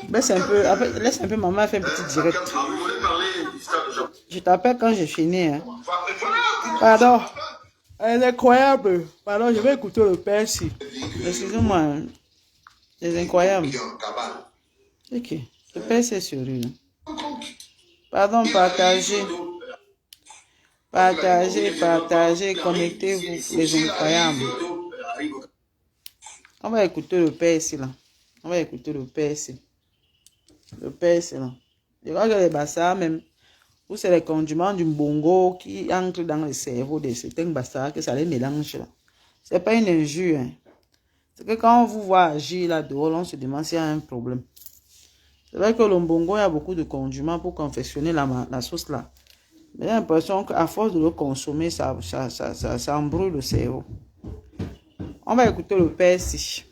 Laisse un peu, maman fait un petit direct. Je t'appelle quand j'ai fini. Hein. Pardon. Elle est incroyable. Pardon, je vais écouter le père ici. Excusez-moi. C'est incroyable. Ok. Le père c'est sérieux. Pardon, partagez. Partagez. Connectez-vous. Les incroyables. On va écouter le père ici là. On va écouter le père ici. Le père ici là. Je crois que les bassards même. Ou c'est les condiments du bongo qui entrent dans le cerveau de certains bassards que ça les mélange là. C'est pas une injure. Hein. C'est que quand on vous voit agir là dehors, on se demande s'il y a un problème. C'est vrai que le bongo, il y a beaucoup de condiments pour confectionner la sauce là. Mais j'ai l'impression qu'à force de le consommer, ça embrouille le cerveau. On va écouter le père ici.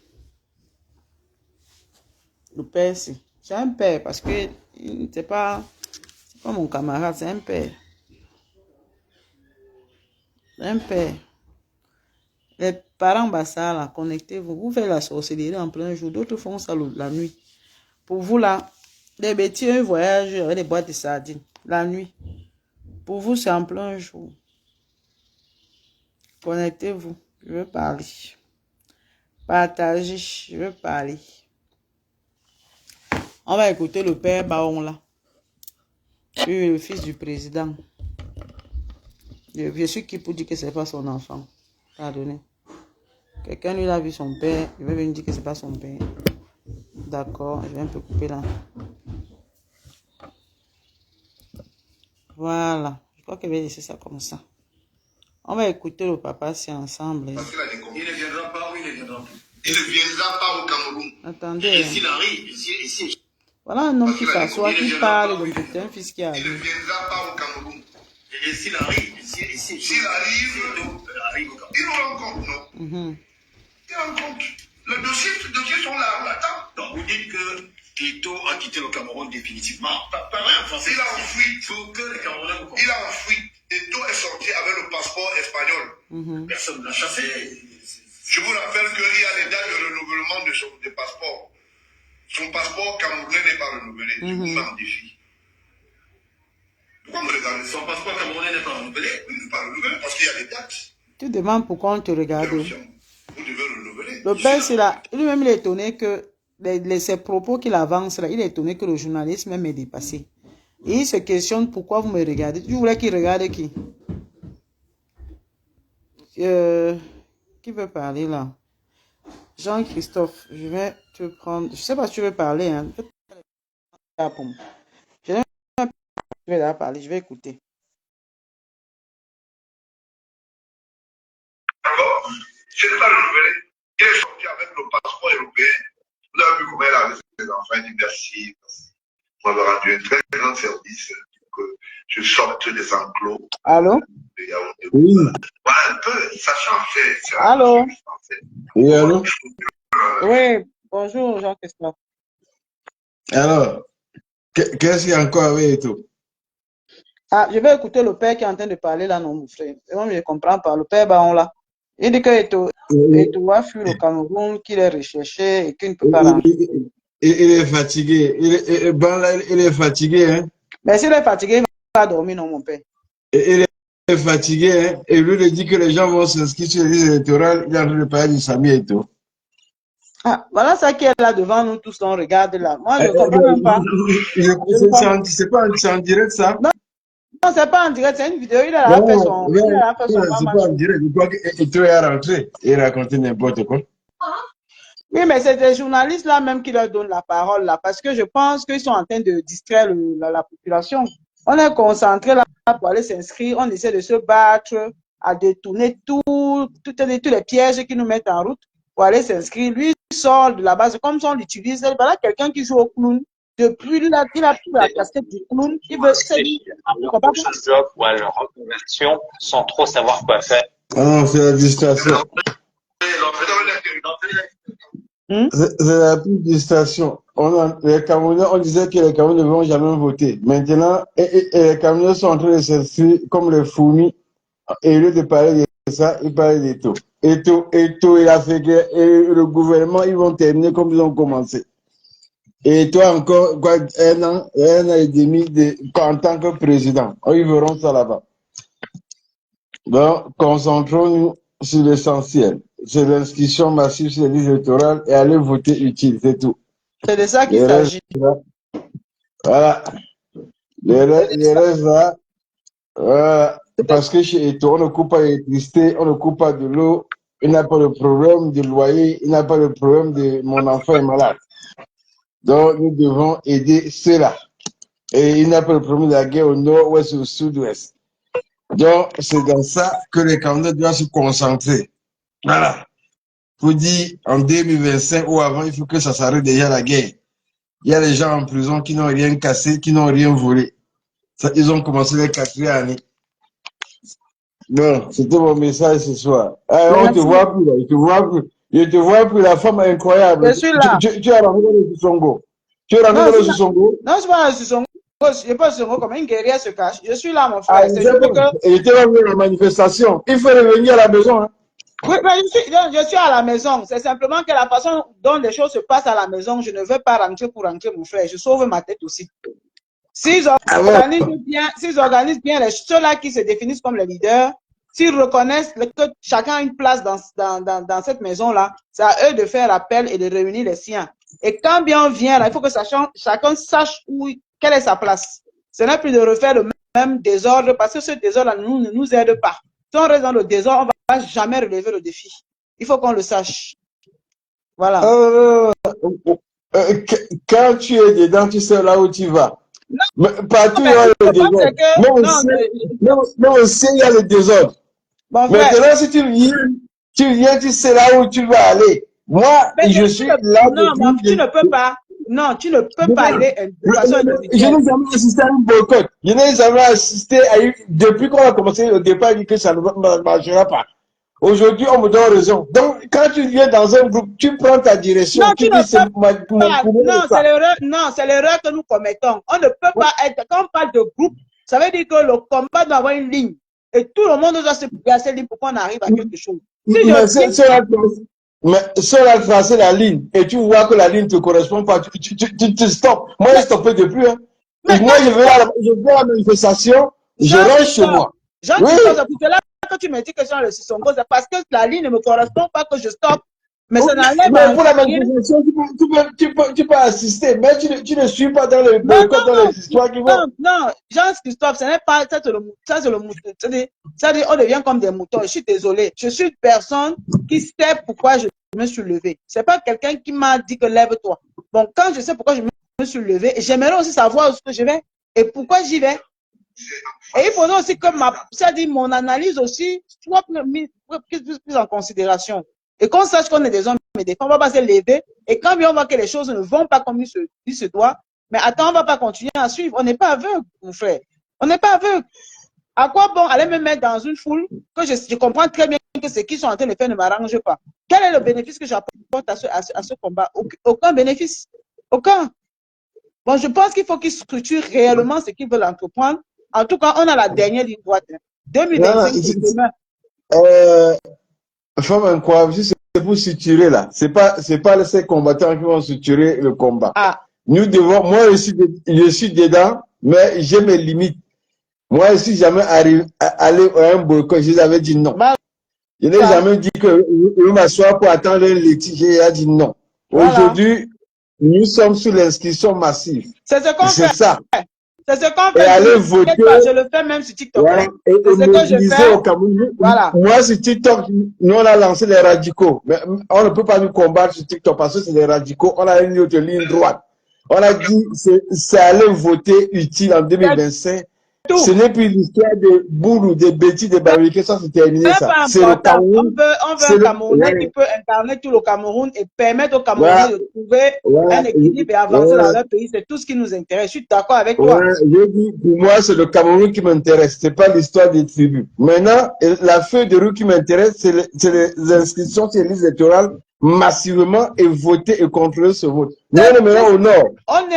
Le père ici. C'est un père parce que c'est pas mon camarade, c'est un père. C'est un père. Les parents bassards là, connectez-vous. Vous faites la sorcellerie en plein jour, d'autres font ça la nuit. Pour vous là, les bêtises, un voyage avec des boîtes de sardines, la nuit. Pour vous, c'est en plein jour. Connectez-vous, je veux parler. Partagez, je veux parler. On va écouter le père Baon là. Lui, le fils du président. Je suis qui pour dire que c'est pas son enfant. Pardonnez. Quelqu'un lui a vu son père, il veut venir dire que c'est pas son père. D'accord, je vais un peu couper là. Voilà, je crois que je vais laisser ça comme ça. On va écouter le papa si ensemble. Parce il ne viendra pas ou il ne viendra plus. Il ne viendra pas au Cameroun. Attendez. Et s'il arrive, ici. Voilà un homme qui s'assoit, qui parle, donc c'est un fils qui arrive. Il ne viendra pas au Cameroun. Et s'il arrive, ici. S'il arrive, il nous rencontre, non? Il rencontre. Les dossiers sont là, on attend. Donc vous dites que Tito a quitté le Cameroun définitivement. Pas vrai en français. Il a enfoui. Il faut que les Camerounais vous comprennent. Il a enfoui. Tito est sorti avec le passeport espagnol. Personne ne l'a chassé. Je vous rappelle qu'il y a des dates de renouvellement de son passeport. Son passeport camerounais n'est pas renouvelé. Je vous mets en défi. Pourquoi me regardez? Son passeport camerounais n'est pas renouvelé. Il n'est pas renouvelé parce qu'il y a des dates. Tu demandes pourquoi on te regarde. Vous devez renouveler. Le père, c'est là. Lui-même, il est étonné que ces propos qu'il avance là, il est étonné que le journaliste même est dépassé. Et il se questionne pourquoi vous me regardez. Tu voulais qu'il regarde qui? Qui veut parler là? Jean-Christophe, je vais te prendre. Je sais pas si tu veux parler. Hein. Je vais là parler, je vais écouter. D'accord? Je n'ai pas renouvelé. Il est sorti avec le passeport européen. Vous avez vu comment il a laissé ses enfants. Il dit merci. Vous m'avez rendu un très grand service. Que je sorte des enclos. Allô? Oui. Voilà un peu, ça change. Allô? Oui, allô? Oui, bonjour Jean-Christophe. Alors, qu'est-ce qu'il y a encore avec tout? Ah, je vais écouter le père qui est en train de parler là, non, mon frère. Moi, je ne comprends pas. Le père Baon là. Il dit que Eto a fui le Cameroun, qu'il est recherché et qu'il ne peut pas rentrer. Il est fatigué. Il est fatigué, hein? Mais s'il est fatigué, il ne va pas dormir, non, mon père. Il est fatigué, hein? Et lui, il dit que les gens vont s'inscrire sur les listes électorales. Il est en train de parler du Sami et tout. Ah, voilà ça qui est là devant nous tous, on regarde là. Moi, je ne comprends même pas. C'est pas en direct, ça? Non, c'est pas en direct, c'est une vidéo. Il a fait son. C'est pas en direct. Je crois qu'il est rentré et raconter n'importe quoi. Oui, mais c'est des journalistes là même qui leur donnent la parole là, parce que je pense qu'ils sont en train de distraire la population. On est concentré là pour aller s'inscrire, on essaie de se battre, à détourner tous les pièges qui nous mettent en route pour aller s'inscrire. Lui, il sort de la base, comme ça on l'utilise. Voilà quelqu'un qui joue au clown. Depuis là, il a pris la casquette du clown. Il veut leur prochain job ou à leur reconversion sans trop savoir quoi faire. Ah non, c'est la distraction. C'est la pure distraction. Les Camerounais, on disait que les Camerounais ne vont jamais voter. Maintenant, les Camerounais sont en train de s'inscrire comme les fourmis. Et au lieu de parler de ça, ils parlent de tout. et l'Afrique et le gouvernement, ils vont terminer comme ils ont commencé. Et toi encore, quoi, un an et demi en tant que président. Ils verront ça là-bas. Donc, concentrons-nous sur l'essentiel. C'est l'inscription massive sur les listes électorales et aller voter utile, c'est tout. C'est de ça qu'il s'agit. Voilà. Les restes là, voilà. Parce que chez Eto, on ne coupe pas l'électricité, on ne coupe pas de l'eau, il n'a pas de problème de loyer, il n'a pas de problème de mon enfant est malade. Donc, nous devons aider ceux-là. Et il n'a pas de problème de la guerre au nord-ouest ou au sud-ouest. Donc, c'est dans ça que les candidats doivent se concentrer. Voilà. Pour dire, en 2025 ou avant, il faut que ça s'arrête déjà la guerre. Il y a des gens en prison qui n'ont rien cassé, qui n'ont rien volé. Ça, ils ont commencé les 4e année. Non, c'était mon message ce soir. On te voit plus, là. Je te vois plus, la femme incroyable. Je suis là. Tu es rentré dans le Sissongo. Tu es rentré dans le Sissongo? Non, je suis pas dans le Sissongo. Je ne pas le Sissongo comme une guerrière se cache. Je suis là, mon frère. Et tu es venu à la manifestation. Il faut revenir à la maison. Hein. Oui, mais je suis à la maison. C'est simplement que la façon dont les choses se passent à la maison, je ne veux pas rentrer pour rentrer, mon frère. Je sauve ma tête aussi. S'ils organisent bien ceux-là qui se définissent comme les leaders, s'ils reconnaissent que chacun a une place dans cette maison-là, c'est à eux de faire l'appel et de réunir les siens. Et quand bien on vient, là, il faut que chacun sache quelle est sa place. Ce n'est plus de refaire le même désordre parce que ce désordre ne nous aide pas. Si on reste dans le désordre, on ne va jamais relever le défi. Il faut qu'on le sache. Voilà. Quand tu es dedans, tu sais là où tu vas. Non, partout, il y a le désordre. Même aussi, il y a le désordre. Bon, maintenant, si tu viens, tu sais là où tu vas aller. Moi, je suis là. Non, tu ne peux pas. Non, tu ne peux pas aller de façon individuelle. Je n'ai jamais assisté à un boycott. Je n'ai jamais assisté à depuis qu'on a commencé au départ, il dit que ça ne marchera pas. Aujourd'hui, on me donne raison. Donc, quand tu viens dans un groupe, tu prends ta direction. Non, c'est l'erreur que nous commettons. On ne peut pas être, quand on parle de groupe, ça veut dire que le combat doit avoir une ligne. Et tout le monde doit se placer ligne pour qu'on arrive à quelque chose. Mais cela tracer la ligne et tu vois que la ligne ne te correspond pas, tu stoppes. Moi, j'ai stoppé depuis. Hein. Moi, je vais à la manifestation, je rentre chez moi. C'est pour cela que tu me dis que je suis le Sissongo, c'est parce que la ligne ne me correspond pas que je stoppe. Mais ça n'enlève pour la manifestation, tu peux assister, mais tu ne suis pas dans les boycotts, dans les histoires qui vont. Non, Jean-Christophe, ce n'est pas ça, c'est le mouton. Ça dit, on devient comme des moutons. Je suis désolé. Je suis une personne qui sait pourquoi je me suis levé. C'est pas quelqu'un qui m'a dit que lève-toi. Bon, quand je sais pourquoi je me suis levé, j'aimerais aussi savoir où je vais et pourquoi j'y vais. Et il faudrait aussi que mon analyse aussi soit plus en considération. Et qu'on sache qu'on est des hommes et des femmes, on va pas se lever. Et quand on voit que les choses ne vont pas comme il se doit, mais attends, on va pas continuer à suivre. On n'est pas aveugle, mon frère. On n'est pas aveugle. À quoi bon aller me mettre dans une foule que je comprends très bien que ce qu'ils sont en train de faire ne m'arrange pas. Quel est le bénéfice que j'apporte à ce combat? Aucun bénéfice. Aucun. Bon, je pense qu'il faut qu'ils structurent réellement ce qu'ils veulent entreprendre. En tout cas, on a la dernière ligne droite. 2025, c'est demain. Femme incroyable, c'est pour structurer là. C'est pas ces combattants qui vont structurer le combat. Ah. Nous devons, moi je suis dedans, mais j'ai mes limites. Moi, je suis jamais allé à un boycott, je avais dit non. Je n'ai jamais dit que je m'assois pour attendre un litige, j'ai dit non. Aujourd'hui, nous sommes sur l'inscription massive. C'est ce qu'on fait. C'est ça. C'est ce qu'on fait. Et aller voter. Je le fais même sur TikTok. Voilà. Et c'est ce que je fais. Au Cameroun. Voilà. Moi, sur TikTok, nous, on a lancé les radicaux. Mais on ne peut pas nous combattre sur TikTok parce que c'est des radicaux. On a une autre ligne droite. On a dit, c'est aller voter utile en 2025. Ce n'est plus l'histoire de boulot, de bêtises, de barriques, ça c'est terminé ça. C'est le Cameroun. On veut un Camerounais qui peut incarner tout le Cameroun et permettre aux Camerounais de trouver un équilibre et avancer dans leur pays. C'est tout ce qui nous intéresse. Je suis d'accord avec toi. Je dis, pour moi, c'est le Cameroun qui m'intéresse. C'est pas l'histoire des tribus. Maintenant, la feuille de route qui m'intéresse, c'est les inscriptions sur les listes électorales massivement et voter et contrôler ce vote. Nous, on est maintenant au nord. On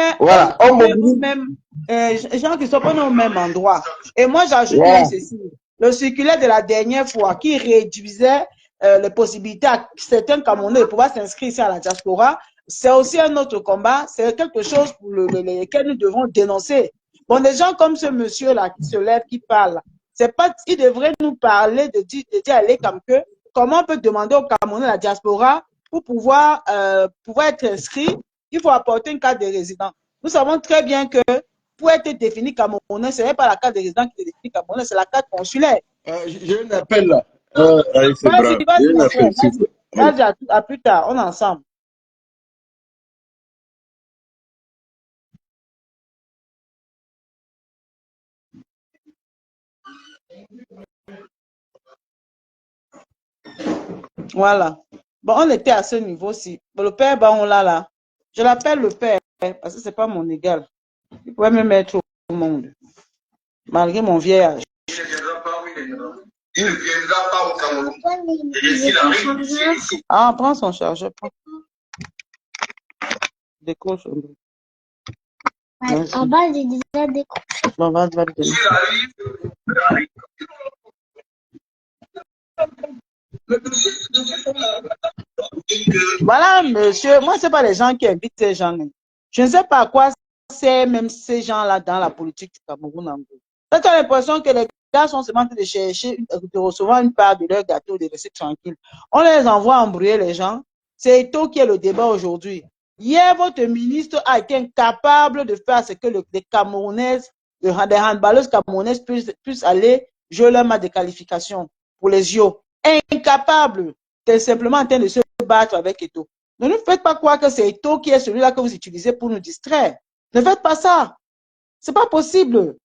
est nous-mêmes. Jean-Christophe, on est au même endroit. Et moi, j'ajoute ceci. Le circulaire de la dernière fois qui réduisait les possibilités à certains Camerounais de pouvoir s'inscrire ici à la diaspora, c'est aussi un autre combat. C'est quelque chose pour lequel nous devons dénoncer. Bon, des gens comme ce monsieur-là qui se lève, qui parle, c'est pas, il devrait nous parler de dire aller comme que, comment on peut demander aux Camerounais de la diaspora pour pouvoir être inscrit, il faut apporter une carte de résident. Nous savons très bien que pour être défini Camerounais, ce n'est pas la carte de résident qui est définie Camerounais, c'est la carte consulaire. J'ai un appel là. Vas-y, à plus tard, on est ensemble. Voilà. Bon, on était à ce niveau-ci. Bon, le père, on l'a là. Je l'appelle le père, parce que ce n'est pas mon égal. Il pourrait me mettre au monde, malgré mon vieil âge. Il ne viendra pas, oui, il ne viendra pas au Cameroun. Et s'il arrive, c'est ici. Ah, prends son chargeur. Décroche. En bas, j'ai déjà décroché. Bon, va le donner. S'il arrive, Voilà, monsieur. Moi, ce n'est pas les gens qui invitent ces gens. Je ne sais pas à quoi c'est même ces gens-là dans la politique du Cameroun. Tu as l'impression que les gars sont seulement en train de chercher, de recevoir une part de leur gâteau, de rester tranquille. On les envoie embrouiller les gens. C'est Eto'o qui est le débat aujourd'hui. Hier, votre ministre a été incapable de faire ce que les Camerounaises, des handballeuses camerounaises puissent aller jouer leur match de qualification pour les JO. Incapable. Tu es simplement en train de se battre avec Eto'o. Ne nous faites pas croire que c'est Eto'o qui est celui-là que vous utilisez pour nous distraire. Ne faites pas ça. Ce n'est pas possible.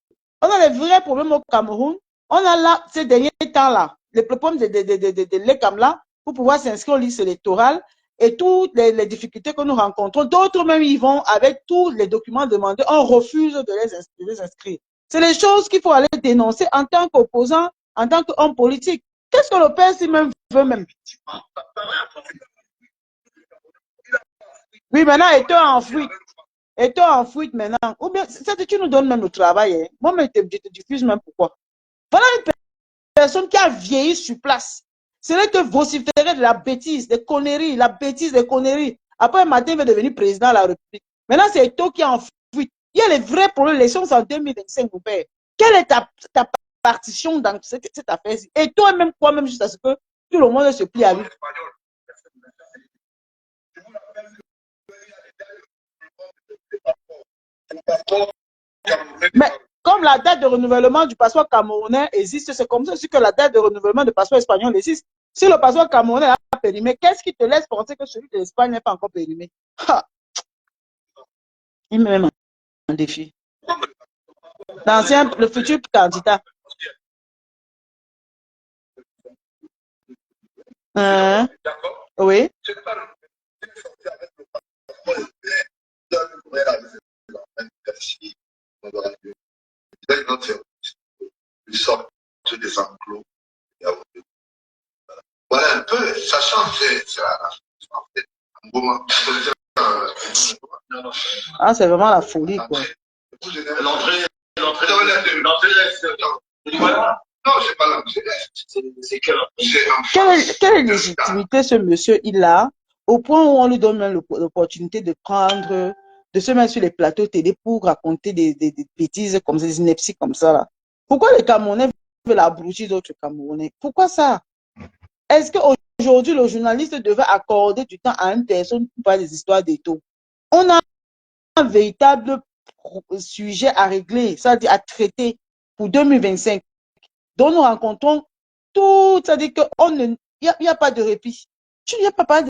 On a les vrais problèmes au Cameroun. On a là, ces derniers temps-là, les problèmes de l'ECAM-là, pour pouvoir s'inscrire aux listes électorales et toutes les difficultés que nous rencontrons. D'autres même y vont avec tous les documents demandés. On refuse de les inscrire. C'est les choses qu'il faut aller dénoncer en tant qu'opposant, en tant qu'homme politique. Qu'est-ce que le père même veut même? Oui, maintenant, Eto'o en fuite. Eto'o en fuite maintenant. Ou bien, tu nous donnes même le travail. Hein. Moi, je te diffuse même pourquoi. Voilà une personne qui a vieilli sur place. C'est là que vociférer de la bêtise, des conneries, la bêtise des conneries. Après, un matin, il va devenir président de la République. Maintenant, c'est Eto'o qui est en fuite. Il y a les vrais problèmes. Les choses en 2025, mon père. Quelle est ta partition dans cette affaire-ci? Eto'o est même quoi, même jusqu'à ce que tout le monde se plie à lui. Mais comme la date de renouvellement du passeport camerounais existe, c'est comme ça aussi que la date de renouvellement du passeport espagnol existe. Si le passeport camerounais est périmé, qu'est-ce qui te laisse penser que celui de l'Espagne n'est pas encore périmé? Il me met un défi. Le futur candidat. Oui. Des enclos. Voilà un peu, ça change. Ah, c'est vraiment la folie, quoi. L'entrée. Non, c'est pas l'entrée. Quelle légitimité ce monsieur il a, au point où on lui donne même l'opportunité de prendre, de se mettre sur les plateaux télé pour raconter des bêtises comme ça, des inepties comme ça là. Pourquoi les Camerounais veulent abrutir d'autres Camerounais? Pourquoi ça? Est-ce qu'aujourd'hui, le journaliste devait accorder du temps à une personne pour parler des histoires d'Eto'o? On a un véritable sujet à régler, c'est-à-dire à traiter pour 2025. Donc, nous rencontrons tout, c'est-à-dire qu'il n'y a pas de répit. Tu n'y as pas parlé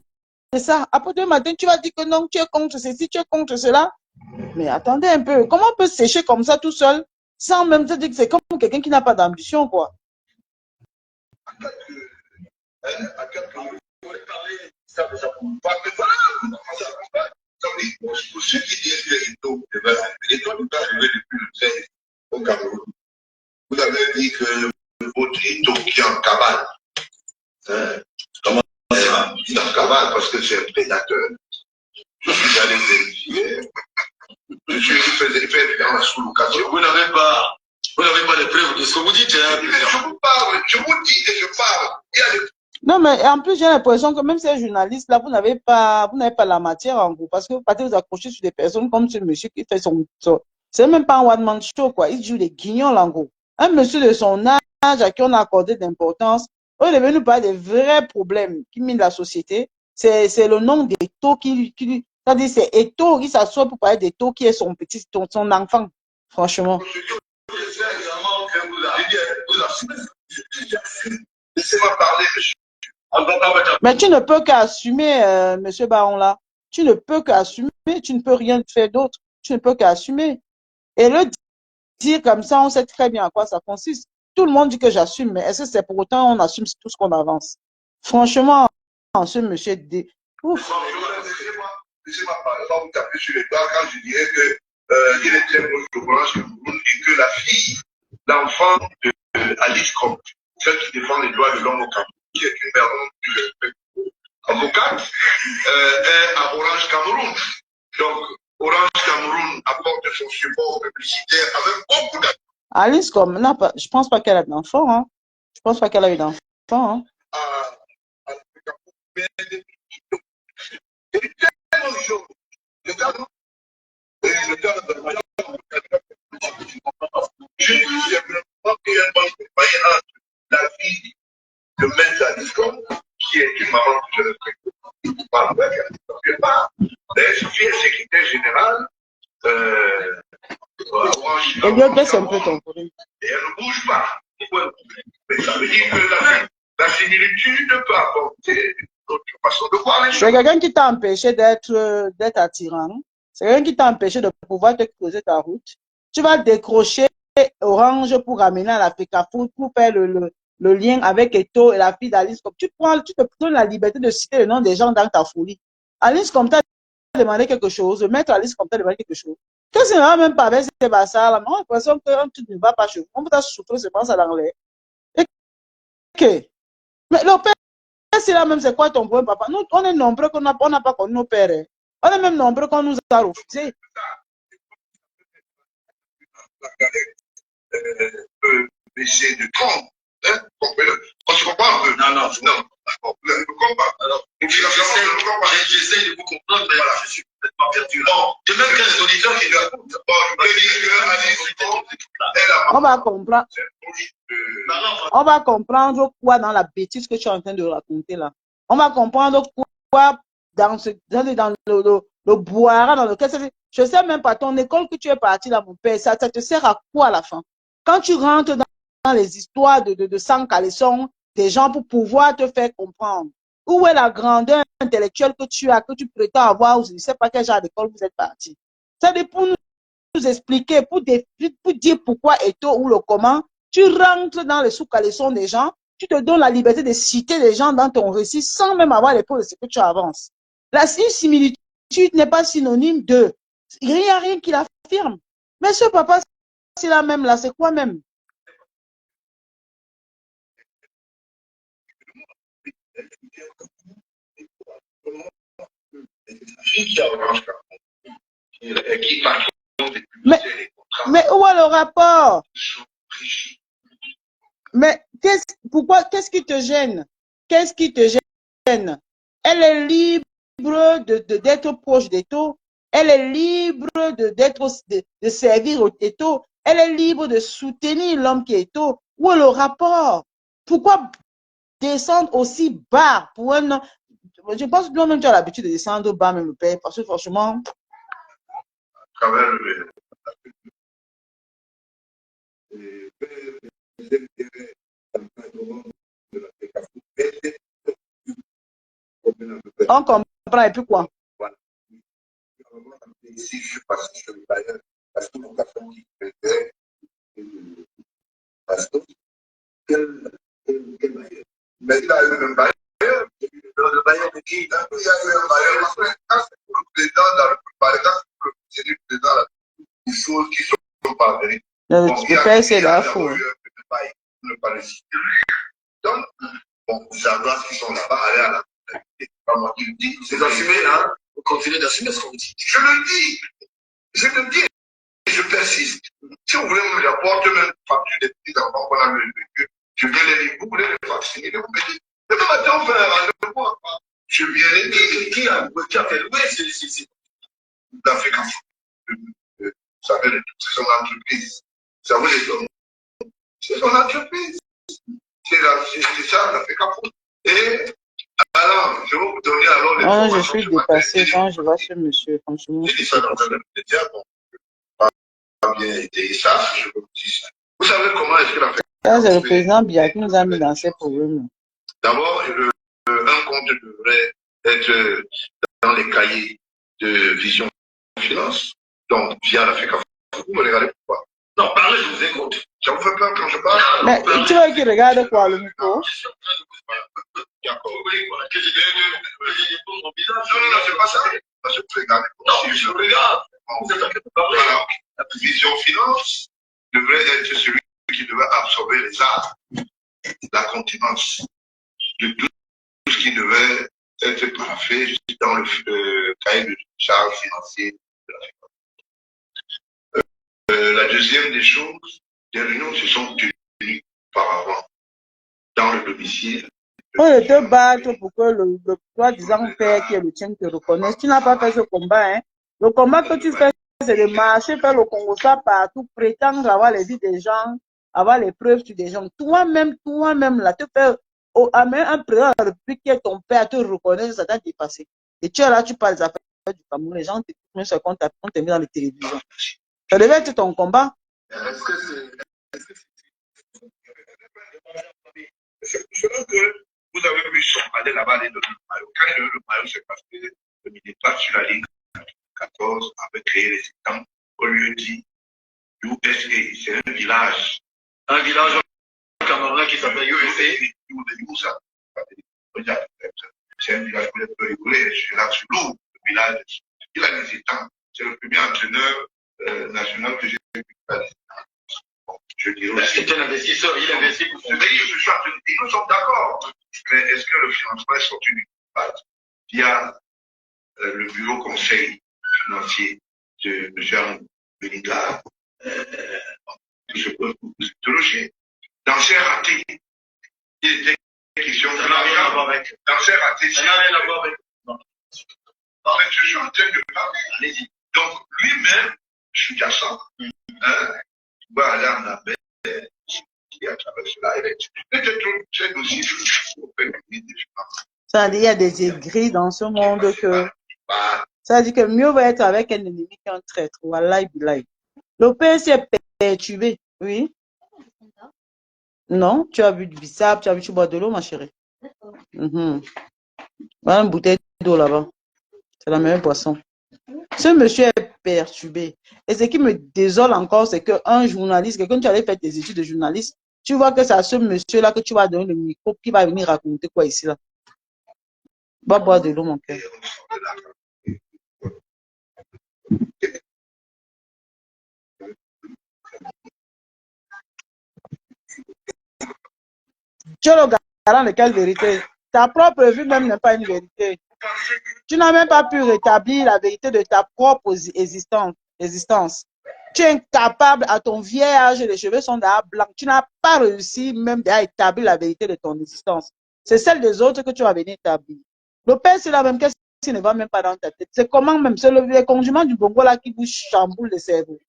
de ça. Après demain matin, tu vas dire que non, tu es contre ceci, tu es contre cela. Mais attendez un peu, comment on peut sécher comme ça tout seul, sans même se dire que c'est comme quelqu'un qui n'a pas d'ambition, quoi. Pour ceux qui disent que l'État n'est pas arrivé depuis le 13 au Cameroun, vous avez dit que votre État qui est en cavale. Comment ça? Il est en cavale parce que c'est un prédateur. Je suis allé vérifier. Je suis fait dans la sous-location. Vous n'avez pas les preuves de ce que vous dites. Hein, je vous parle, je vous dis et je parle. Il y a Non, mais en plus, j'ai l'impression que même ces journalistes-là, vous n'avez pas la matière en gros. Parce que vous partez vous accrocher sur des personnes comme ce monsieur qui fait c'est même pas un one-man show, quoi. Il joue les guignols en gros. Un monsieur de son âge à qui on a accordé d'importance, on est venu parler des vrais problèmes qui minent la société. C'est le nom d'Eto c'est-à-dire c'est Eto qui s'assoit pour parler d'Eto qui est son son enfant. Franchement. Laissez-moi parler, monsieur. Mais tu ne peux qu'assumer, monsieur Baron là. Tu ne peux qu'assumer, tu ne peux rien faire d'autre. Tu ne peux qu'assumer. Et le dire comme ça, on sait très bien à quoi ça consiste. Tout le monde dit que j'assume, mais est-ce que c'est pour autant on assume tout ce qu'on avance? Franchement, ce monsieur D. Ouf. Laissez-moi parler, on va vous taper sur les doigts quand je dirais que il est très proche de Orange Cameroun et que la fille, l'enfant de Alice Comte, celle qui défend les droits de l'homme au Cameroun, qui est une mère avocate, est à Orange Cameroun. Donc, Orange Cameroun apporte son support publicitaire avec beaucoup d'argent. Alice comme, non, je pense pas qu'elle a d'enfant, hein. Je pense pas qu'elle a eu d'enfant, hein. Je dis simplement qu'il y a une bonne compagnie entre la fille de Maître Alice Comte, qui est une maman que je respecte, par avec elle, parce que mais Sophie est secrétaire générale. Et Dieu baisse un peu ton volume. Et elle ne bouge pas. Mais ça veut dire que la similitude peut apporter d'autres façons de voir les choses. C'est quelqu'un qui t'a empêché d'être attirant. C'est quelqu'un qui t'a empêché de pouvoir te creuser ta route. Tu vas décrocher Orange pour ramener à la FECAFOOT pour faire le lien avec Eto et la fille d'Alice. Tu te donnes la liberté de citer le nom des gens dans ta folie. Alice, comme tu as demandé quelque chose, le maître Alice, comme tu as demandé quelque chose. Qu'est-ce que ça ne va même pas avec ces bassards là? On a l'impression qu'un truc ne va pas chez vous. On peut souffrir, c'est pas ça dans l'air. Ok. Mais le père, c'est là même, c'est quoi ton problème, papa? Nous, on est nombreux qu'on n'a pas connu nos pères. Hein. On est même nombreux qu'on nous a refusés. La galette peut baisser de 30. Hein? On se comprend un peu? Non. Je comprends. Alors, j'essaie de vous comprendre, mais voilà, je suis complètement perdu. Bon, de même qu'un des auditeurs qui doit. Bon, je peux dire que Alice, on va comprendre. On va comprendre quoi dans la bêtise que tu es en train de raconter là. On va comprendre quoi dans le boira dans lequel. Je ne sais même pas, ton école que tu es parti là, mon père, ça te sert à quoi à la fin? Quand tu rentres dans les histoires de sang caleçon des gens pour pouvoir te faire comprendre. Où est la grandeur intellectuelle que tu as, que tu prétends avoir, ou je ne sais pas quel genre d'école vous êtes parti. Ça dépend nous expliquer, pour dire pourquoi et tout ou le comment, tu rentres dans les sous-caleçons des gens, tu te donnes la liberté de citer les gens dans ton récit sans même avoir les preuves de ce que tu avances. La similitude n'est pas synonyme de. Il n'y a rien qui l'affirme. Mais ce papa, c'est la même là, c'est quoi même? Mais où est le rapport? Mais qu'est-ce qui te gêne? Qu'est-ce qui te gêne? Elle est libre d'être proche d'Eto. Elle est libre de servir Eto. Elle est libre de soutenir l'homme qui est Eto. Où est le rapport? Pourquoi descendre aussi bas pour un homme? Je pense que toi-même tu as l'habitude de descendre bas, même le père, parce que franchement. On comprend et puis quoi? Ici, je suis passé sur le bailleur parce que mon garçon qui faisait parce que quel bailleur? Mais il a eu un bailleur. Le bailleur de qui? Il a eu un bailleur. Quand c'est pour le président de la République, c'est le président de la République, des choses qui sont pas vérifiées. Le père, c'est la faute. Ne pas le citer. Donc, bon, vous savez qui sont là-bas, aller à la pas moi qui le dis. C'est assumé, hein? Vous continuez d'assumer ce qu'on vous dit. Je le dis, et je persiste. Si vous voulez me l'apporter, même facture des petits enfants qu'on a vécu, je viens les lire, vous voulez les vacciner, vous me dites, Demain matin, on fait un rendez-vous. Je viens qui a fait louer c'est l'Afrique. Vous savez, c'est son entreprise. Ça vous les donne. C'est son entreprise. C'est ça, l'Afrique. Et alors, je vais vous donner alors les informations. Je suis dépassé quand je vois ce monsieur. Franchement, j'ai dit ça dans un média, donc pas bien été ça, je vous dis ça. Vous savez comment est-ce que l'Afrique. C'est le président Biya qui nous a mis dans ces problèmes. D'abord, un compte devrait être dans les cahiers de Vision Finance, donc via l'Afrique. Vous me regardez pourquoi? Non, parlez, je vous écoute. Ça vous fait peur quand je parle? Mais tu veux qu'il regarde quoi, le micro? D'accord. Que j'ai mon visage. Non, c'est pas ça. Parce que vous regardez. Non, je regarde. Voilà. La Vision Finance devrait être celui qui devrait absorber les arts, la continence, de tout ce qui devait être paraphé dans le cahier de charges financier de l'Afrique. La deuxième des choses, des réunions se sont tenues auparavant dans le domicile. On te battre pour que le soi-disant père qui est le tien te reconnaisse. Tu n'as pas fait ce combat. Hein? Le combat que tu fais, c'est de marcher vers le Congo, ça partout, prétendre avoir les vies des gens, avoir les preuves sur des gens. Toi-même, là, te faire un président de la République qui est ton père te reconnaître, ça t'a dépassé. Et tu es là, tu parles des affaires du Cameroun, les gens te ce qu'on t'a mis dans les télévisions. Ça devait être ton combat. Est-ce que c'est pour cela que vous avez vu son aller là-bas, aller donner le maillot. Quand il a eu le maillot, c'est parce que le militaire sur la ligne 14 avait créé les étangs. On lui a dit USA, c'est un village. Un village au Cameroun qui s'appelle USA. C'est un village où les peut rigoler. Je suis là sur l'eau, le village. Il a des étangs. C'est le premier entraîneur national que j'ai vu. Je dirais aussi. C'est un investisseur, il investit pour son pays. Nous sommes d'accord. Mais est-ce que le financement est sorti du base? Il y a le bureau conseil financier de Jean Beniga qui se pose beaucoup de loger. Dans ces ratés, il était question de l'argent. Dans ces ratés, ça n'a rien à voir avec. Non. En fait, je suis en train de parler. Allez-y. Donc, lui-même, je suis cassant. Va aller en Amérique, qui à travers cela, c'est aussi ça dit, il y a des aigris dans ce monde que ça dit que mieux va être avec un ennemi qu'un traître. Wallahi billahi. Le PC est perturbé, oui. Non, tu as bu du bissap, tu bois de l'eau, ma chérie. Voilà une bouteille d'eau là-bas. C'est la meilleure boisson. Ce monsieur est perturbé. Et ce qui me désole encore, c'est qu'un journaliste, quelqu'un tu allais faire des études de journaliste, tu vois que c'est à ce monsieur-là que tu vas donner le micro qui va venir raconter quoi ici là. Va boire de l'eau, mon cœur. Tu es le garant de quelle vérité? Ta propre vue même n'est pas une vérité. Tu n'as même pas pu rétablir la vérité de ta propre existence. Tu es incapable, à ton vieil âge, les cheveux sont déjà blancs. Tu n'as pas réussi même à établir la vérité de ton existence. C'est celle des autres que tu vas venir établir. Le père, c'est la même question qui ne va même pas dans ta tête. C'est comment même, c'est le conjument du bongo là qui vous chamboule le cerveau.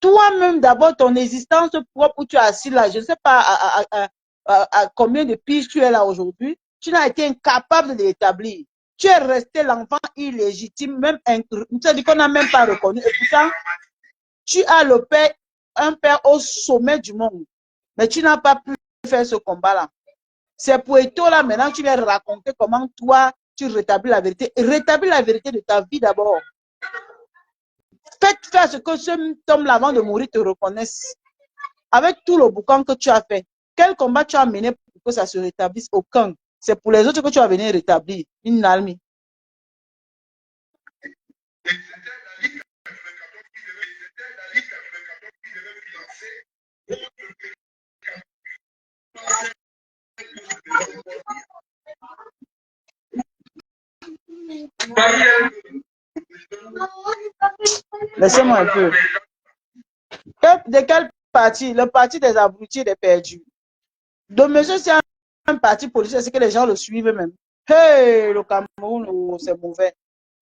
Toi-même, d'abord, ton existence propre où tu es assis là, je ne sais pas à combien de piges tu es là aujourd'hui, tu n'as été incapable de l'établir. Tu es resté l'enfant illégitime, même c'est-à-dire qu'on n'a même pas reconnu. Et pourtant, tu as le père, un père au sommet du monde. Mais tu n'as pas pu faire ce combat-là. C'est pour toi là, maintenant, tu viens raconter comment toi, tu rétablis la vérité. Rétablis la vérité de ta vie d'abord. Faites faire ce que cet homme-là, avant de mourir, te reconnaisse. Avec tout le boucan que tu as fait, quel combat tu as mené pour que ça se rétablisse? Aucun. C'est pour les autres que tu vas venir rétablir. Une armée. Laissez-moi un peu. De quel parti? Le parti des abrutis et des perdus. De monsieur, c'est un parti politique, c'est que les gens le suivent même. Hey, le Cameroun, oh, c'est mauvais.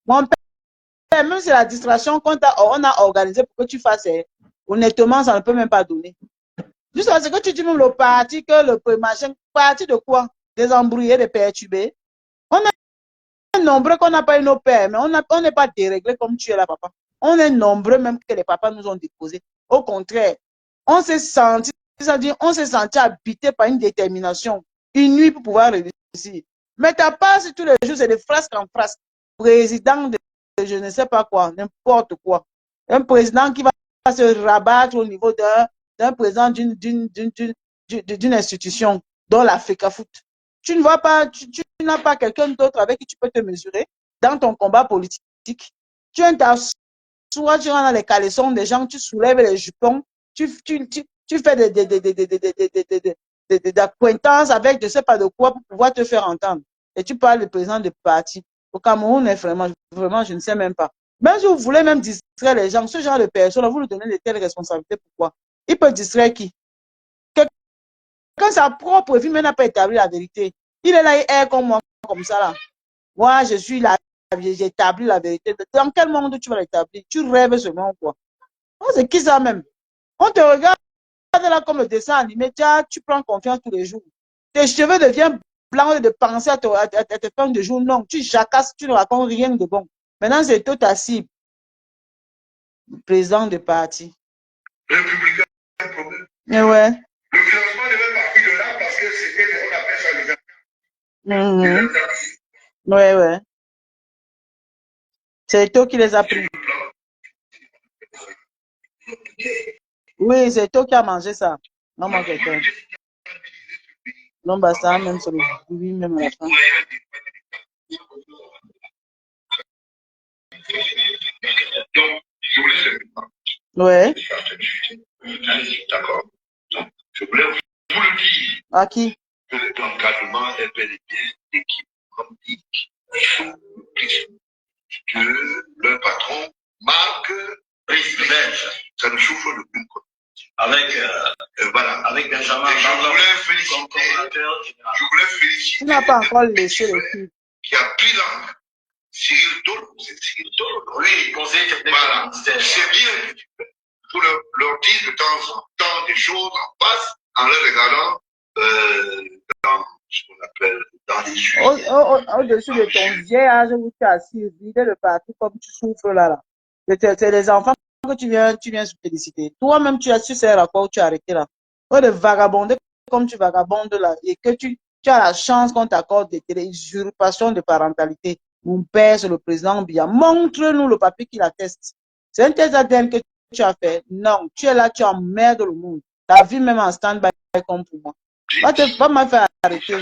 Mon père, même si la distraction qu'on on a organisé pour que tu fasses, honnêtement, ça ne peut même pas donner. Juste parce que tu dis même le parti, que le machin, parti de quoi? Des embrouillés, des perturbés. On est nombreux qu'on n'a pas eu nos pères, mais on n'est pas déréglé comme tu es là, papa. On est nombreux même que les papas nous ont déposés. Au contraire, on s'est senti, c'est-à-dire on s'est senti habité par une détermination, une nuit pour pouvoir réussir. Mais ta part, si tous les jours, c'est de frasque en frasque. Président de je ne sais pas quoi, n'importe quoi. Un président qui va se rabattre au niveau d'un président d'une institution, dont la FECAFOOT. Tu ne vois pas, tu n'as pas quelqu'un d'autre avec qui tu peux te mesurer dans ton combat politique. Tu t'assois, tu rentres dans les caleçons des gens, tu soulèves les jupons, tu fais des acquaintances avec je ne sais pas de quoi pour pouvoir te faire entendre. Et tu parles de président de parti. Au Cameroun, vraiment, je ne sais même pas. Même si vous voulez même distraire les gens, ce genre de personnes, vous lui donnez de telles responsabilités, pourquoi? Il peut distraire qui? Quand sa propre vie n'a pas établi la vérité. Il est là, il est comme moi, comme ça là. Moi, je suis là, j'ai établi la vérité. Dans quel monde tu vas l'établir? Tu rêves seulement quoi? C'est qui ça même? On te regarde là comme le dessin animé, tu prends confiance tous les jours. Tes cheveux deviennent blancs de penser à tes fins de jour. Non, tu jacasses, tu ne racontes rien de bon. Maintenant, c'est tout ta cible. Président de parti. Républicain, un problème. Mais ouais. Le financement devait partir de là parce que c'était, on appelle ça les actifs. Ouais, ouais. C'est toi qui les a pris. Oui, c'est toi qui as mangé ça. Non, moi, quelqu'un. Non, bah, ça, même sur le oui, même à la fin. Donc, je voulais faire Ouais. D'accord. Je voulais vous le dire. À qui? Que l'encadrement est bel et bien l'équipe politique que le patron Marc Riesberg, ça nous souffre de plus. Voilà. Avec Benjamin. Je voulais féliciter. Tu n'as pas encore laissé l'équipe. Qui a pris langue. Cyril Tolo, c'est Cyril Tolo. Oui, conseiller technique. Voilà. C'est bien. Pour leur dire de temps en temps des choses en face en les regardant dans ce qu'on appelle dans les yeux. Au-dessus de ton vieillage où tu es assis, vider le partout comme tu souffres là. C'est les enfants que tu viens féliciter. Toi-même, tu sais à quoi tu as arrêté là. Au de vagabonder comme tu vagabondes là et que tu as la chance qu'on t'accorde des usurpations de parentalité. Mon père, c'est le président Biya. Montre-nous le papier qui l'atteste. C'est un test ADN que tu as fait. Non, tu es là, tu emmerdes le monde. Ta vie même en stand-by comme pour moi. Va me faire arrêter.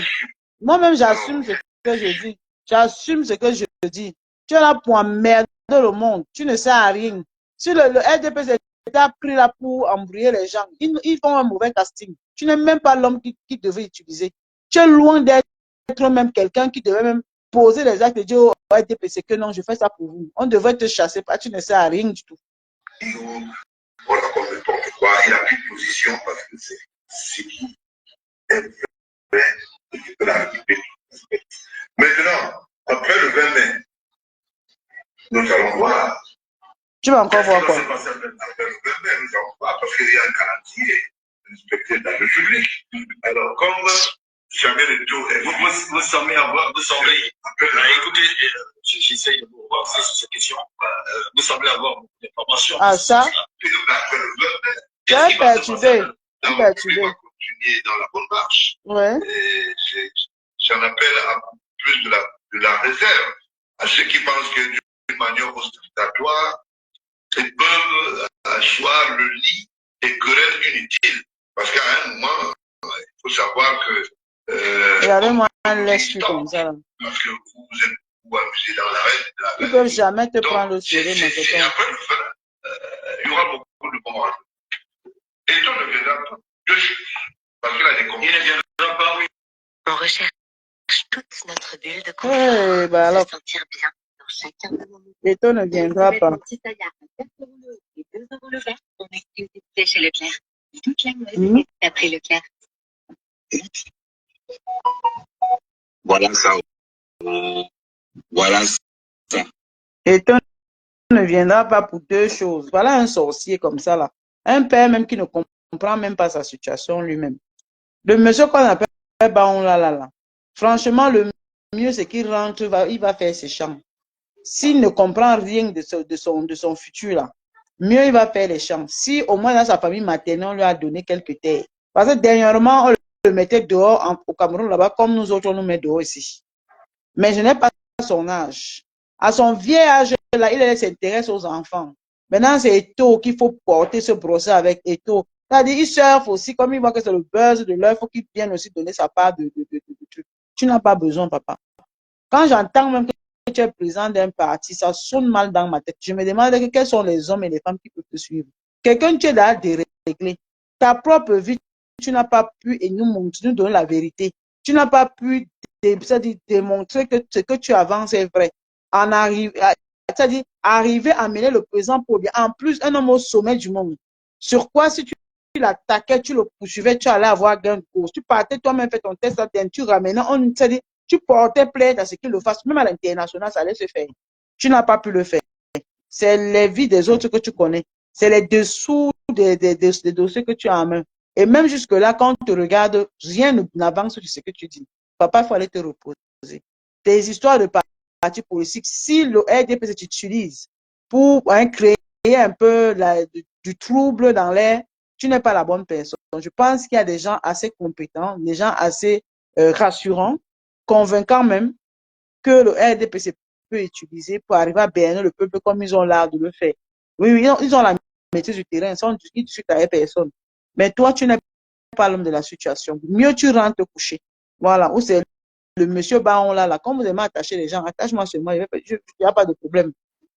Moi-même, j'assume ce que je dis. J'assume ce que je dis. Tu es là pour emmerder le monde. Tu ne sers à rien. Si le RDP t'a pris là pour embrouiller les gens, ils font un mauvais casting. Tu n'es même pas l'homme qui devait utiliser. Tu es loin d'être même quelqu'un qui devait même poser les actes et dire au RDP, c'est que non, je fais ça pour vous. On devrait te chasser, tu ne sers à rien du tout. Voilà, comme n'importe quoi, il a pris position parce que c'est ce qui est de la République. Maintenant, après le 20 mai, nous allons voir. Tu vas encore voir quoi? Après le 20 mai, nous allons voir parce qu'il y a un calendrier respecté dans le public. Alors, comme jamais le tour est. Vous semblez avoir. Écoutez, j'essaye de vous voir sur cette question. Vous semblez avoir beaucoup d'informations. Ah, ça? Tu es perturbé. Tu es perturbé. Continuer dans la bonne marche. Ouais. J'en appelle à plus de la réserve à ceux qui pensent que d'une manière ostentatoire, ils peuvent asseoir le lit des querelles inutiles. Parce qu'à un moment, il faut savoir que. Regardez-moi un laisse comme ça. Là. Parce que vous êtes beaucoup amusés dans la règle. Ils ne peuvent jamais te prendre le serré, mon copain. Après le fin, il y aura beaucoup de bons rendez-vous. Et toi ne viendra pas de suite. Parce qu'il a des comptes. Il ne viendra pas, oui. On recherche toute notre bulle de confort. Bah alors. Se sentir bien dans chacun de nos mouvements. Et toi ne viendra pas. Et 2 € le verre en exclusivité chez Leclerc. Toute la mode est après Leclerc. Voilà ça. Voilà ça. Eto ne viendra pas pour deux choses. Voilà un sorcier comme ça là. Un père même qui ne comprend même pas sa situation lui-même. Le monsieur qu'on appelle Baon là. Franchement, le mieux c'est qu'il rentre, il va faire ses chants. S'il ne comprend rien de son futur là, mieux il va faire les chants. Si au moins dans sa famille maternelle, on lui a donné quelques terres. Parce que dernièrement, on le mettait dehors au Cameroun là-bas, comme nous autres, on nous met dehors ici. Mais je n'ai pas son âge. À son vieil âge là, il s'intéresse aux enfants. Maintenant, c'est Eto qu'il faut porter ce procès avec Eto. C'est-à-dire, il surfe aussi, comme il voit que c'est le buzz de l'heure, il faut qu'il vienne aussi donner sa part de truc. Tu n'as pas besoin, papa. Quand j'entends même que tu es président d'un parti, ça sonne mal dans ma tête. Je me demande quels sont les hommes et les femmes qui peuvent te suivre. Quelqu'un, tu es là déréglé. Ta propre vie, tu n'as pas pu et nous donner la vérité. Tu n'as pas pu démontrer que ce que tu avances est vrai. C'est-à-dire arriver à mener le présent pour bien. En plus, un homme au sommet du monde. Sur quoi, si tu l'attaquais, tu le poursuivais, tu allais avoir gain de cause. Tu partais toi-même faire ton test ADN, tu ramenais, tu portais plainte à ce qu'il le fasse. Même à l'international, ça allait se faire. Tu n'as pas pu le faire. C'est les vies des autres que tu connais. C'est les dessous des dossiers que tu as en main. Et même jusque-là, quand on te regarde, rien n'avance sur ce que tu dis. Papa, il faut aller te reposer. Tes histoires de parti politique, si le RDP s'utilise pour créer un peu du trouble dans l'air, tu n'es pas la bonne personne. Je pense qu'il y a des gens assez compétents, des gens assez rassurants, convaincants même, que le RDPC peut utiliser pour arriver à berner le peuple comme ils ont l'art de le faire. Oui, ils ont la maîtrise du terrain, ils ne discutent avec personne. Mais toi, tu n'es pas l'homme de la situation. Mieux tu rentres te coucher. Voilà, où c'est le monsieur Baon là, comme vous aimez attacher les gens, attache-moi seulement, il n'y a pas de problème.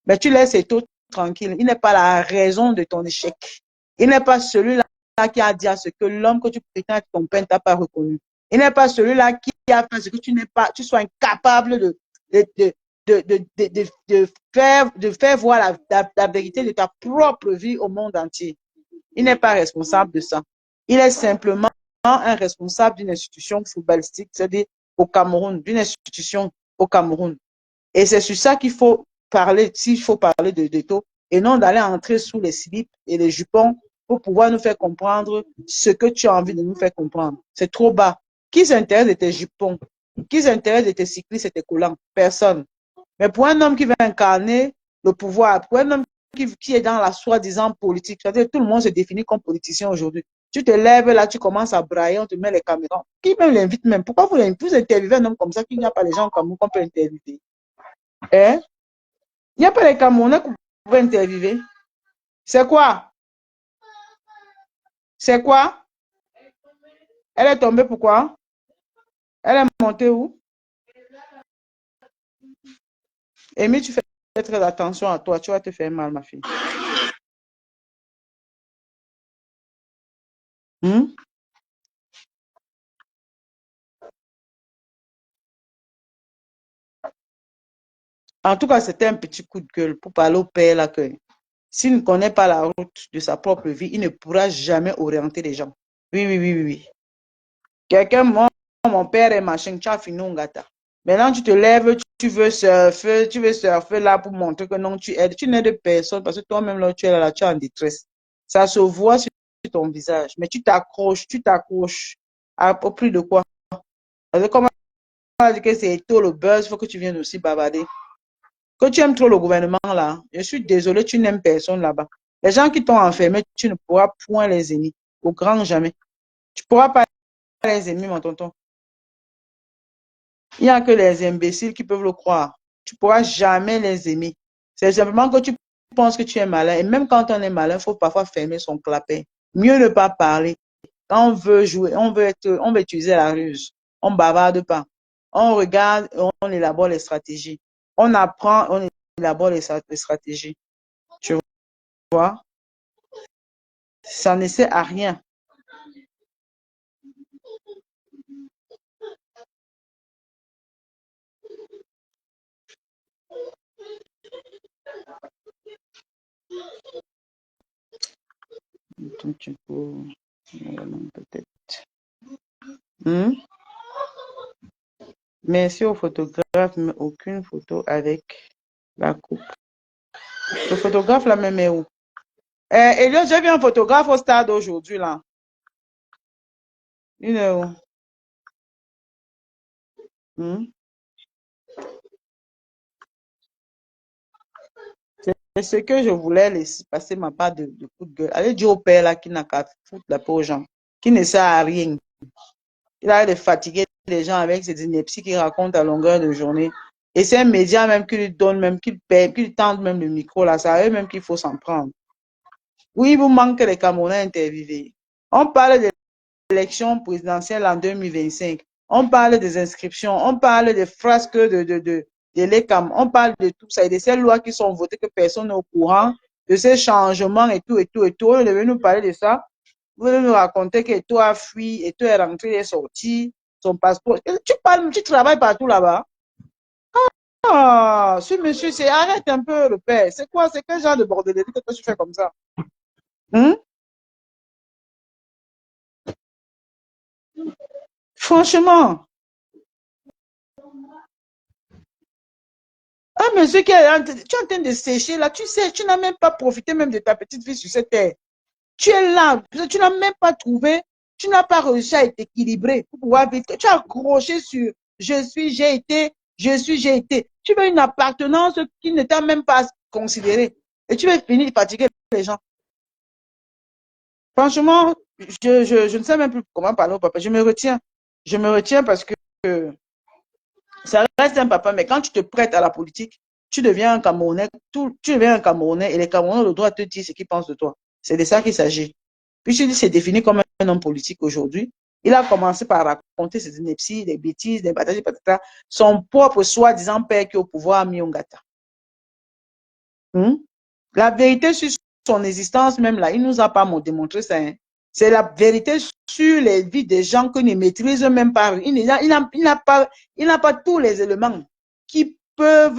Mais tu laisses Eto tranquille. Il n'est pas la raison de ton échec. Il n'est pas celui-là qui a dit à ce que l'homme que tu prétends être ton père t'a pas reconnu. Il n'est pas celui-là qui a fait ce que tu sois incapable de faire voir la vérité de ta propre vie au monde entier. Il n'est pas responsable de ça. Il est simplement un responsable d'une institution footballistique, c'est-à-dire au Cameroun, d'une institution au Cameroun. Et c'est sur ça qu'il faut parler, s'il faut parler de taux, et non d'aller entrer sous les slips et les jupons pour pouvoir nous faire comprendre ce que tu as envie de nous faire comprendre. C'est trop bas. Qui s'intéresse de tes jupons? Qui s'intéresse de tes cyclistes et tes collants? Personne. Mais pour un homme qui veut incarner le pouvoir, pour un homme qui est dans la soi-disant politique, c'est-à-dire tout le monde se définit comme politicien aujourd'hui. Tu te lèves là, tu commences à brailler, on te met les caméras. Qui même l'invite même? Pourquoi vous interviewez un homme comme ça qu'il n'y a pas les gens comme vous qu'on peut interviewer? Hein? Il n'y a pas les Camerounais que vous pouvez interviewer. C'est quoi? C'est quoi? Elle est tombée pourquoi? Elle est montée où? Amy, tu fais très attention à toi, tu vas te faire mal, ma fille. Hmm? En tout cas, c'était un petit coup de gueule pour parler au père là que s'il ne connaît pas la route de sa propre vie, il ne pourra jamais orienter les gens. Oui, oui, oui, oui, oui. Quelqu'un, mon père est machin, tu as fini un gâteau. Maintenant, tu te lèves, tu veux surfer là pour montrer que non, tu aides. Tu n'aides personne parce que toi-même, là, tu es là, tu es en détresse. Ça se voit sur ton visage. Mais tu t'accroches. Au prix de quoi? Parce que comme on a dit que c'est tout le buzz, il faut que tu viennes aussi bavarder. Que tu aimes trop le gouvernement là, je suis désolé, tu n'aimes personne là-bas. Les gens qui t'ont enfermé, tu ne pourras point les aimer. Au grand jamais. Tu ne pourras pas les aimer, mon tonton. Il n'y a que les imbéciles qui peuvent le croire. Tu ne pourras jamais les aimer. C'est simplement que tu penses que tu es malin. Et même quand on est malin, il faut parfois fermer son clapet. Mieux ne pas parler. Quand on veut jouer, on veut utiliser la ruse. On ne bavarde pas. On regarde, on élabore les stratégies. On apprend, on élabore les stratégies. Tu vois? Ça ne sert à rien. Peut-être. Merci au photographe, mais aucune photo avec la coupe. Le photographe là même est où? Elliot, j'ai vu un photographe au stade aujourd'hui là. Il est où? Hmm? C'est ce que je voulais laisser passer ma part de coup de gueule. Allez dire au père là qui n'a qu'à foutre la peau aux gens, qui ne sert à rien. Il a de fatiguer les gens avec ses inepties qu'il raconte à longueur de journée. Et c'est un média même qui lui donne, même qui lui tendent même le micro là, c'est à eux même qu'il faut s'en prendre. Oui, il vous manque les Camerounais interviewés. On parle de l'élection présidentielle en 2025. On parle des inscriptions. On parle des frasques de l'ECAM. On parle de tout ça et de ces lois qui sont votées que personne n'est au courant, de ces changements et tout, et tout, et tout. Vous devez nous parler de ça. Vous devez nous raconter que toi a fui et toi est rentré et est sorti, son passeport. Tu travailles partout là-bas. Ah, ce monsieur, arrête un peu le père. C'est quoi? C'est quel genre de bordelais que toi tu fais comme ça? Hein? Franchement, un monsieur qui est tu es en train de sécher là, tu sais, tu n'as même pas profité même de ta petite vie sur cette terre. Tu es là, tu n'as même pas trouvé, tu n'as pas réussi à être équilibré pour pouvoir vivre. Tu as accroché sur je suis, j'ai été, je suis, j'ai été. Tu veux une appartenance qui ne t'a même pas considéré. Et tu vas finir de fatiguer les gens. Franchement, je ne sais même plus comment parler au papa. Je me retiens. Je me retiens parce que ça reste un papa, mais quand tu te prêtes à la politique, tu deviens un Camerounais, tu deviens un Camerounais et les Camerounais ont le droit de te dire ce qu'ils pensent de toi. C'est de ça qu'il s'agit. Puisqu'il s'est défini comme un homme politique aujourd'hui, il a commencé par raconter ses inepties, des bêtises, des batailles, patata. Son propre soi-disant père qui est au pouvoir, Miongata. La vérité sur son existence même là, il ne nous a pas démontré ça. Hein. C'est la vérité sur les vies des gens que ne maîtrise même pas. Il n'a pas tous les éléments qui peuvent,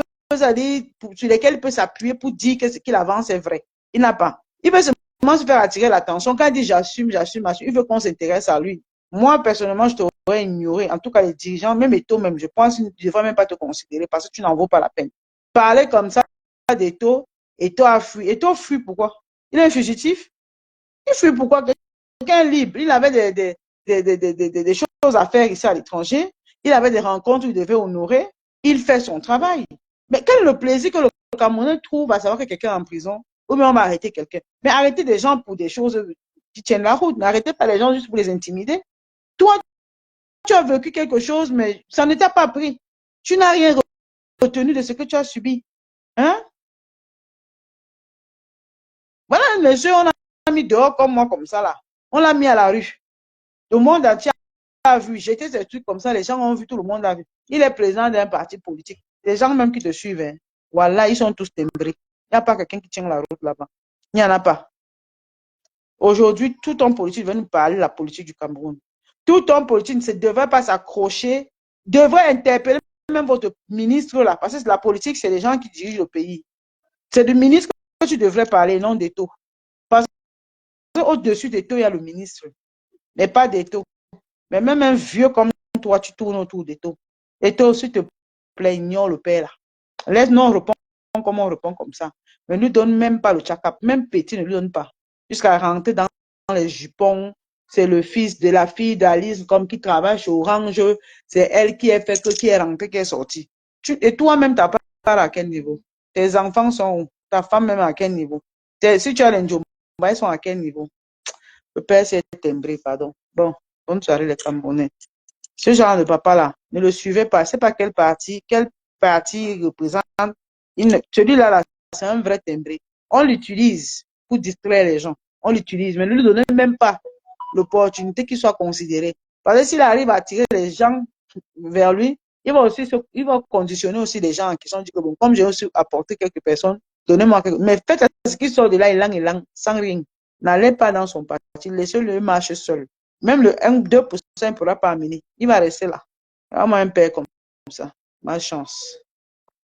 dire, sur lesquels il peut s'appuyer pour dire que ce qu'il avance est vrai. Il n'a pas. Il veut seulement se faire attirer l'attention. Quand il dit j'assume, j'assume, il veut qu'on s'intéresse à lui. Moi, personnellement, je t'aurais ignoré. En tout cas, les dirigeants, même Eto, même, je pense qu'ils ne devraient même pas te considérer parce que tu n'en vaux pas la peine. Parler comme ça d'Eto, Eto a fui. Eto fuit pourquoi? Il est un fugitif. Il fuit pourquoi? Quelqu'un libre. Il avait des choses à faire ici à l'étranger. Il avait des rencontres qu'il devait honorer. Il fait son travail. Mais quel est le plaisir que le Camerounais trouve à savoir que quelqu'un est en prison ou bien on va arrêter quelqu'un? Mais arrêtez des gens pour des choses qui tiennent la route. N'arrêtez pas les gens juste pour les intimider. Toi, tu as vécu quelque chose, mais ça ne t'a pas pris. Tu n'as rien retenu de ce que tu as subi. Hein? Voilà un monsieur, on a mis dehors comme moi, comme ça là. On l'a mis à la rue. Le monde entier a vu. J'étais ces trucs comme ça, les gens ont vu, tout le monde a vu. Il est président d'un parti politique. Les gens même qui te suivent, hein, voilà, ils sont tous timbrés. Il n'y a pas quelqu'un qui tient la route là-bas. Il n'y en a pas. Aujourd'hui, tout homme politique veut nous parler de la politique du Cameroun. Tout homme politique ne devrait pas s'accrocher, devrait interpeller même votre ministre là, parce que la politique, c'est les gens qui dirigent le pays. C'est du ministre que tu devrais parler, non d'Eto. Parce qu'au-dessus d'Eto, il y a le ministre, mais pas d'Eto. Mais même un vieux comme toi, tu tournes autour d'Eto. Eto, s'il te plaît, ignore le père là. Laisse-nous répondre comme on répond comme ça. Mais ne lui donne même pas le tchakap, même petit ne lui donne pas. Jusqu'à rentrer dans les jupons. C'est le fils de la fille d'Alice, comme qui travaille chez Orange. C'est elle qui est fait que qui est rentrée, qui est sortie. Et toi-même, ta part à quel niveau? Tes enfants sont où? Ta femme même à quel niveau? Si tu as les njomba, ils sont à quel niveau? Le père s'est timbré, pardon. Bon, bonne soirée les Camerounais. Ce genre de papa-là, ne le suivez pas. C'est pas quel parti il représente. Celui-là, là, c'est un vrai timbré. On l'utilise pour distraire les gens. On l'utilise, mais ne lui donnez même pas l'opportunité qu'il soit considéré. Parce que s'il arrive à attirer les gens vers lui, il va conditionner aussi les gens qui sont dit que bon, comme j'ai aussi apporté quelques personnes, donnez-moi quelques... Mais faites ce qu'il sort de là, il langue, sans rien. N'allez pas dans son parti, laissez-le marcher seul. Même le 1-2% il ne pourra pas amener. Il va rester là. Vraiment un père comme ça. Malchance.